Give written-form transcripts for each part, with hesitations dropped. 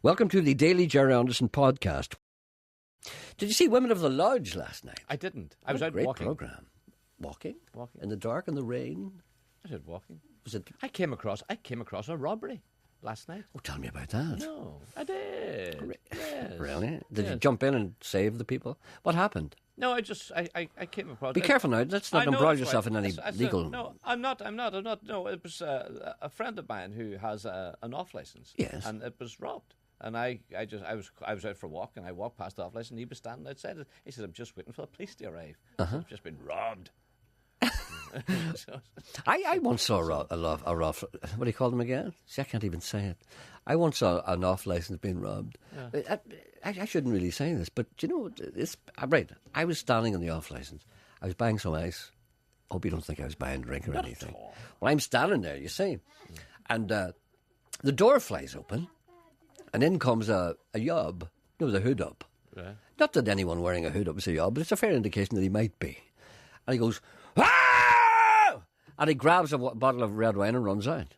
Welcome to the Daily Jerry Anderson podcast. Did you see Women of the Lodge last night? I didn't. I was out great walking. Program. Walking? Walking. In the dark and the rain? I said walking. Was it? I came across a robbery last night. Oh, tell me about that. No, I did. Yes. Really? Did you Yes. jump in and save the people? What happened? No, I came across. Be careful now. Let's not I know embroil that's yourself right. in any That's legal... No, I'm not. No, it was a friend of mine who has an off license. Yes. And it was robbed. And I was out for a walk, and I walked past the off license, and he was standing outside it. He said, "I'm just waiting for the police to arrive. I've just been robbed." I once saw a what do you call them again? See, I can't even say it. I once saw an off license being robbed. Yeah. I shouldn't really say this, but you know, right. I was standing on the off license. I was buying some ice. Hope you don't think I was buying a drink or anything. Well, I'm standing there, you see, and the door flies open, and in comes a yob, with a hood up. Yeah. Not that anyone wearing a hood up is a yob, but it's a fair indication that he might be. And he goes, "Ah!" And he grabs a bottle of red wine and runs out.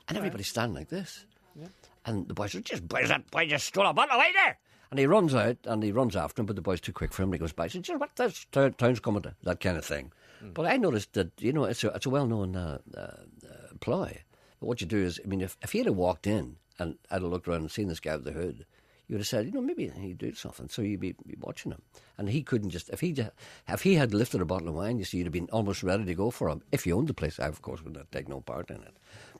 And everybody's standing like this. Yeah. And the boys are where's that boy just stole a bottle of wine there? And he runs out and he runs after him, but the boy's too quick for him. And he goes back. He says, "What? This town's coming to," that kind of thing. But I noticed that, it's a well-known ploy. But what you do is, if he had walked in and I'd have looked around and seen this guy with the hood, you would have said, maybe he'd do something. So you'd be watching him. And he couldn't just... If he had lifted a bottle of wine, you see, you'd have been almost ready to go for him. If he owned the place, I, of course, would not take no part in it.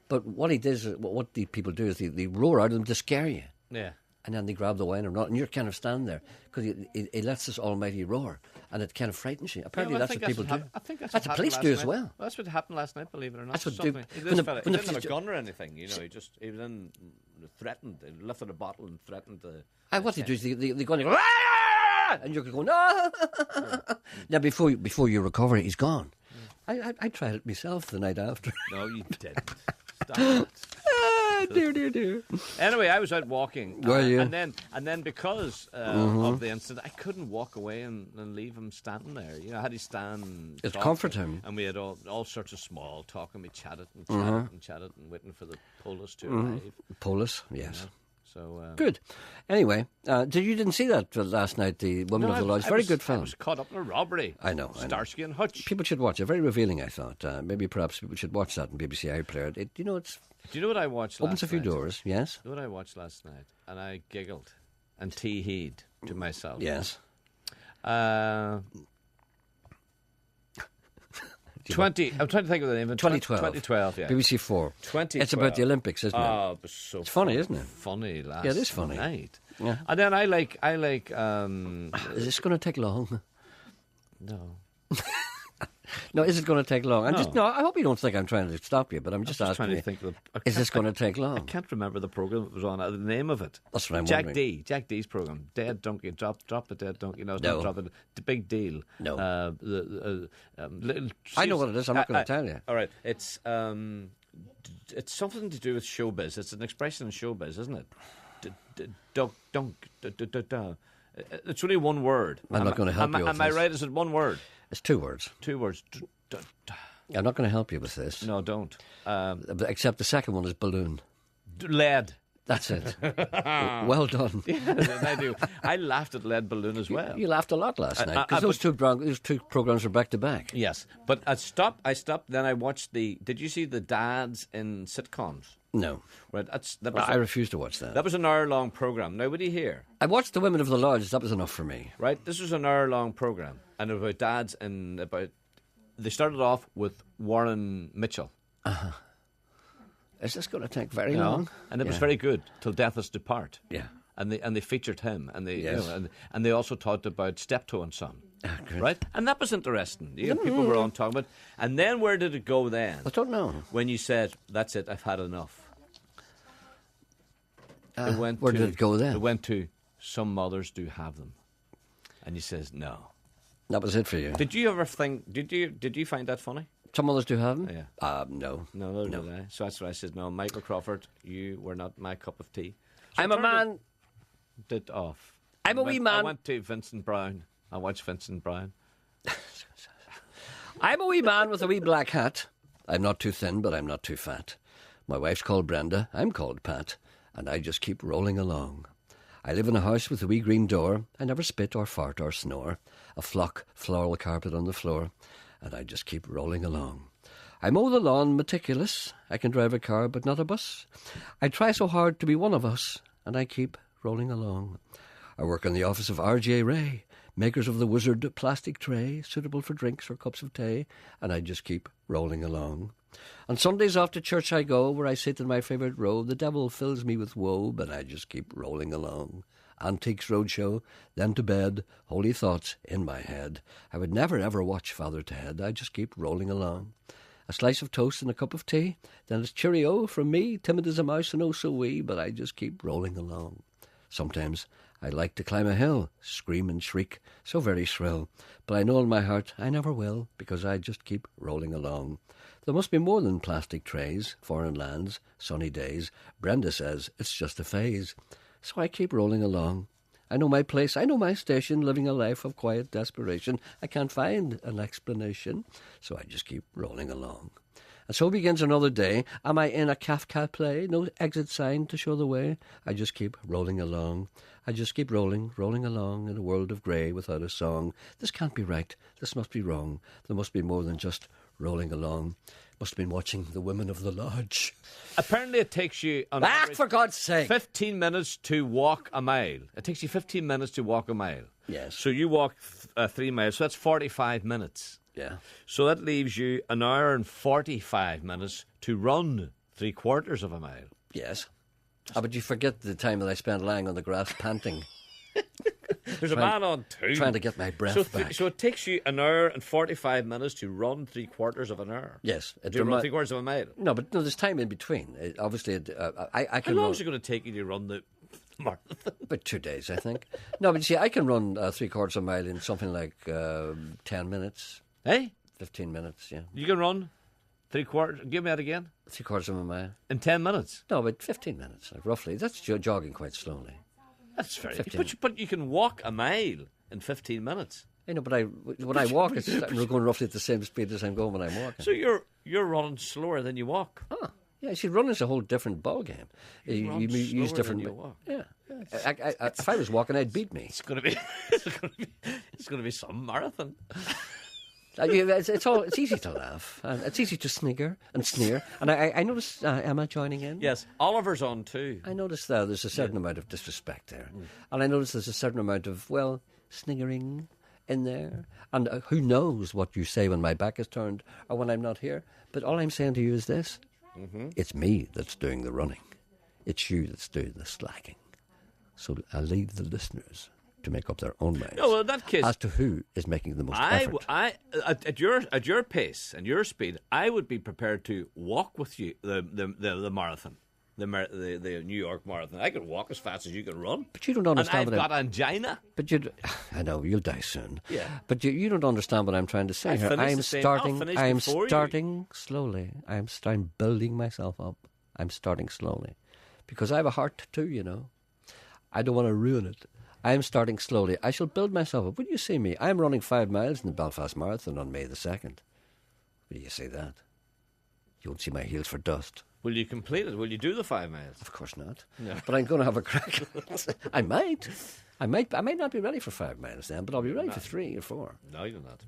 But what he does, what the people do is they roar out at him to scare you. Yeah. And then they grab the wine or not, and you're kind of standing there because he lets this almighty roar, and it kind of frightens you. Apparently, that's what people do. I think that's what what police happened do last as night. well. That's what happened last night, believe it or not. That's what Something. do- This when the- fella, when the he didn't have a police- gun or anything. He then threatened. He lifted a bottle and threatened the... What they do is they go and they go, "Ah!" And you're going, "No!" Now, before you recover, he's gone. I tried it myself the night after. No, you didn't. Stop it. Dear. Anyway, I was out walking. Were you? And then because of the incident, I couldn't walk away and leave him standing there. I had to stand and It's talk comfort to him. And we had all sorts of small talk, and we chatted and waiting for the police to arrive. Polis, yes. So Good. Anyway, you didn't see that last night, the Women of the Lodge. Very good I film. was caught up in a robbery. I know. Starsky and Hutch. People should watch it. Very revealing, I thought. Maybe perhaps people should watch that on BBC iPlayer. It's Do you know what I watched last night? opens a few doors, yes? You know what I watched last night? And I giggled and tee-heed to myself. Yes. 20. I'm trying to think of the name. 2012. 2012, yeah. BBC 4. 2012. It's about the Olympics, isn't it? Oh, it was so It's funny, isn't it? Funny last Yeah, it is funny. night. Yeah. And then I like Is this going to take long? no. No, is it going to take long? No. I hope you don't think I'm trying to stop you, but I'm just asking trying to you, think of is this going to take I long? can't remember the program it was on. The name of it. That's what I'm Jack wondering. Jack D's program. Dead Donkey. Drop a dead donkey. No, it's No. not drop it. The big deal. No. I know what it is. I'm not going to tell you. All right. It's something to do with showbiz. It's an expression in showbiz, isn't it? It's only one word. I'm not going to help you with Am I this. right? Is it one word? It's 2 words. 2 words. I'm not going to help you with this. No, don't. Except the second one is balloon. Lead. That's it. Well done. I do. I laughed at Lead Balloon as well. You laughed a lot last night because those two programs were back to back. Yes, but I stopped. Then I watched Did you see the dads in sitcoms? No. Right. I refuse to watch that. That was an hour-long program. Now, what do you hear? I watched the Women of the Lodge. That was enough for me. Right. This was an hour-long program, and about dads and about. They started off with Warren Mitchell. Is this going to take very long? And it was very good till death us do part. Yeah. And they featured him, and they Yes. and they also talked about Steptoe and Son. Good. Right, and that was interesting. People were on talking about. And then where did it go then? I don't know. When you said, "That's it, I've had enough." Where did it go then? It went to "Some mothers do have them," and you says, "No." That was it for you. Did you ever think? Did you find that funny? Some others do have them? Yeah. No. No, did I. So that's what I said. No, Michael Crawford, you were not my cup of tea. I'm a man. Did off. I'm a wee man. I went to Vincent Brown. I watched Vincent Brown. I'm a wee man with a wee black hat. I'm not too thin, but I'm not too fat. My wife's called Brenda. I'm called Pat. and I just keep rolling along. I live in a house with a wee green door. I never spit or fart or snore. A flock floral carpet on the floor, and I just keep rolling along. I mow the lawn meticulous. I can drive a car but not a bus. I try so hard to be one of us, and I keep rolling along. I work in the office of R.J. Ray, makers of the wizard plastic tray, suitable for drinks or cups of tea, and I just keep rolling along. On Sundays after church I go, where I sit in my favourite row. The devil fills me with woe, but I just keep rolling along. Antiques Roadshow, then to bed, holy thoughts in my head. I would never ever watch Father Ted, I just keep rolling along. A slice of toast and a cup of tea, then it's cheerio from me, timid as a mouse and oh so wee, but I just keep rolling along. Sometimes I like to climb a hill, scream and shriek, so very shrill, but I know in my heart I never will, because I just keep rolling along. There must be more than plastic trays, foreign lands, sunny days. Brenda says it's just a phase. So I keep rolling along. I know my place, I know my station, living a life of quiet desperation. I can't find an explanation, so I just keep rolling along. And so begins another day. Am I in a Kafka play? No exit sign to show the way. I just keep rolling along. I just keep rolling along in a world of grey without a song. This can't be right. This must be wrong. There must be more than just rolling along. Must have been watching the women of the lodge. Apparently it takes you on average for God's sake. 15 minutes to walk a mile. It takes you 15 minutes to walk a mile. Yes. So you walk 3 miles, so that's 45 minutes. Yeah. So that leaves you an hour and 45 minutes to run 3/4 of a mile. Yes. But you forget the time that I spent lying on the grass panting. There's a man on two. Trying to get my breath back. So it takes you an hour and 45 minutes to run 3/4 of an hour. Yes. Do you run 3/4 of a mile? No, but no, there's time in between. Obviously, I can How long run. is it going to take you to run the marathon? About 2 days, I think. No, but you see, I can run 3/4 of a mile in something like 10 minutes. Hey? 15 minutes, yeah. You can run 3/4. Give me that again. 3/4 of a mile. In 10 minutes. No, but 15 minutes, like, roughly. That's jogging quite slowly. That's very. 15. But you can walk a mile in 15 minutes. I know, but when I walk, I'm going roughly at the same speed as I'm going when I'm walking. So you're running slower than you walk. Oh, yeah. See, running's a whole different ball game. You use different. Than you walk. Yeah. If I was walking, I'd beat me. It's going to be some marathon. It's easy to laugh, and it's easy to snigger and sneer. And I notice Emma joining in. Yes, Oliver's on too. I notice there's a certain amount of disrespect there, and I notice there's a certain amount of sniggering in there. And who knows what you say when my back is turned or when I'm not here? But all I'm saying to you is this: It's me that's doing the running. It's you that's doing the slacking. So I'll leave the listeners to make up their own minds. No, well, in that case, as to who is making the most effort. At your pace and your speed, I would be prepared to walk with you the marathon, the New York Marathon. I could walk as fast as you can run. But you don't understand. And I've got angina. But I know you'll die soon. Yeah. But you don't understand what I'm trying to say here. I'm starting slowly. I'm building myself up. I'm starting slowly, because I have a heart too. You know, I don't want to ruin it. I am starting slowly. I shall build myself up. Will you see me? I am running 5 miles in the Belfast Marathon on May the 2nd. Will you see that? You won't see my heels for dust. Will you complete it? Will you do the 5 miles? Of course not. No. But I'm going to have a crack. I might not be ready for 5 miles then, but I'll be ready for 3 or 4. No, you're not.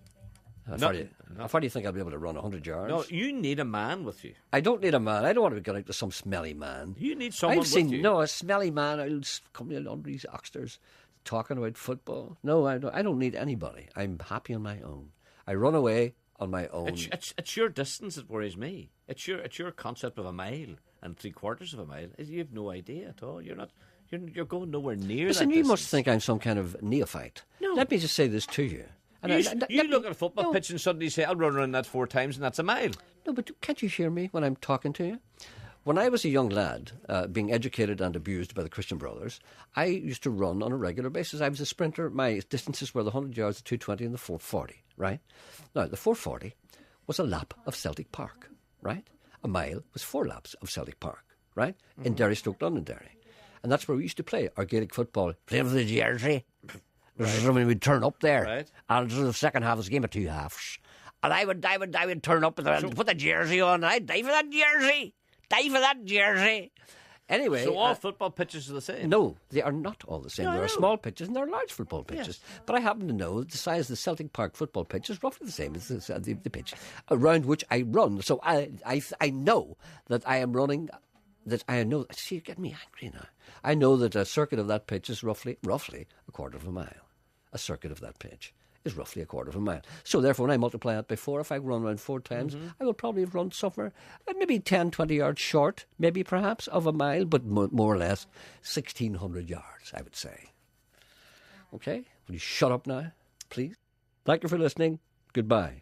How far do you think I'll be able to run 100 yards? No, you need a man with you. I don't need a man. I don't want to be going out to some smelly man. You need someone with you. No, a smelly man who'll come in under these oxters talking about football. No, I don't need anybody. I'm happy on my own. I run away on my own. It's your distance that worries me. It's your concept of a mile and 3/4 of a mile. You have no idea at all. You're going nowhere near. Listen, that you distance. must think I'm some kind of neophyte. No. Let me just say this to you. You look at a football pitch and suddenly say, "I'll run around that 4 times, and that's a mile." No, but can't you hear me when I'm talking to you? When I was a young lad, being educated and abused by the Christian Brothers, I used to run on a regular basis. I was a sprinter. My distances were the 100 yards, the 220, and the 440, right? Now, the 440 was a lap of Celtic Park, right? A mile was 4 laps of Celtic Park, right? In Derry, Stoke, Londonderry. And that's where we used to play our Gaelic football. Play for the jersey. Right. When we'd turn up there. Right. And the second half was a game of 2 halves. And I would turn up and put the jersey on, and I'd die for that jersey. Die for that jersey. Anyway, So all football pitches are the same? no, they are not all the same. Yeah, I There are know. small pitches and there are large football pitches. But I happen to know that the size of the Celtic Park football pitch is roughly the same as the pitch around which I run. So I know that I am running. That I know. See, you're getting me angry now. I know that a circuit of that pitch is roughly a quarter of a mile. A circuit of that pitch is roughly a quarter of a mile. So therefore, when I multiply that by 4, if I run around 4 times, I will probably have run somewhere maybe 10, 20 yards short, maybe perhaps of a mile, but more or less 1,600 yards, I would say. Okay? Will you shut up now, please? Thank you for listening. Goodbye.